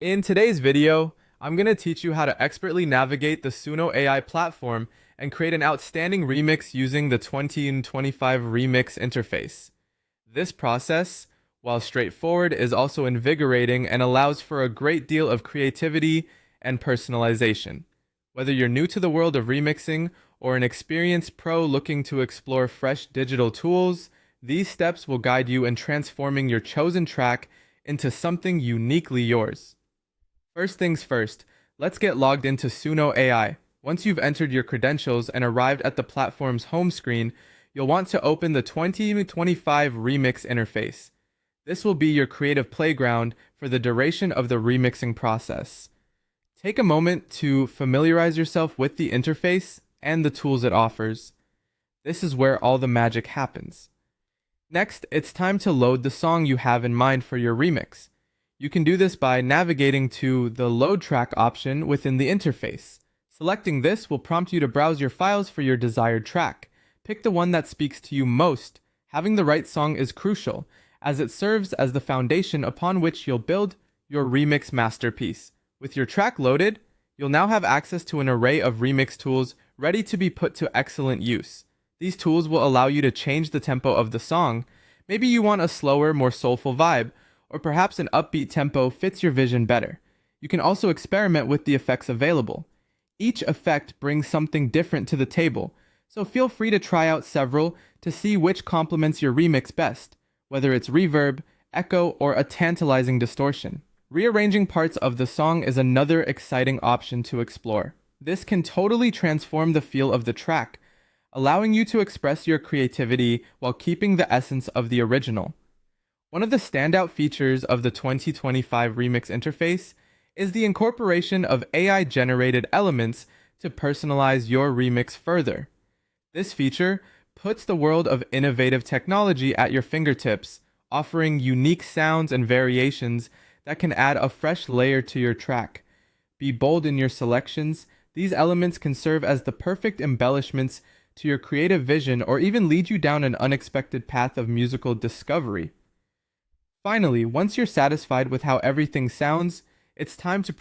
In today's video, I'm going to teach you how to expertly navigate the Suno AI platform and create an outstanding remix using the 2025 remix interface. This process, while straightforward, is also invigorating and allows for a great deal of creativity and personalization. Whether you're new to the world of remixing or an experienced pro looking to explore fresh digital tools, these steps will guide you in transforming your chosen track into something uniquely yours. First things first, let's get logged into Suno AI. Once you've entered your credentials and arrived at the platform's home screen, you'll want to open the 2025 Remix interface. This will be your creative playground for the duration of the remixing process. Take a moment to familiarize yourself with the interface and the tools it offers. This is where all the magic happens. Next, it's time to load the song you have in mind for your remix. You can do this by navigating to the Load Track option within the interface. Selecting this will prompt you to browse your files for your desired track. Pick the one that speaks to you most. Having the right song is crucial, as it serves as the foundation upon which you'll build your remix masterpiece. With your track loaded, you'll now have access to an array of remix tools ready to be put to excellent use. These tools will allow you to change the tempo of the song. Maybe you want a slower, more soulful vibe, or perhaps an upbeat tempo fits your vision better. You can also experiment with the effects available. Each effect brings something different to the table, so feel free to try out several to see which complements your remix best, whether it's reverb, echo, or a tantalizing distortion. Rearranging parts of the song is another exciting option to explore. This can totally transform the feel of the track, allowing you to express your creativity while keeping the essence of the original. One of the standout features of the 2025 Remix interface is the incorporation of AI-generated elements to personalize your remix further. This feature puts the world of innovative technology at your fingertips, offering unique sounds and variations that can add a fresh layer to your track. Be bold in your selections. These elements can serve as the perfect embellishments to your creative vision or even lead you down an unexpected path of musical discovery. Finally, once you're satisfied with how everything sounds, it's time to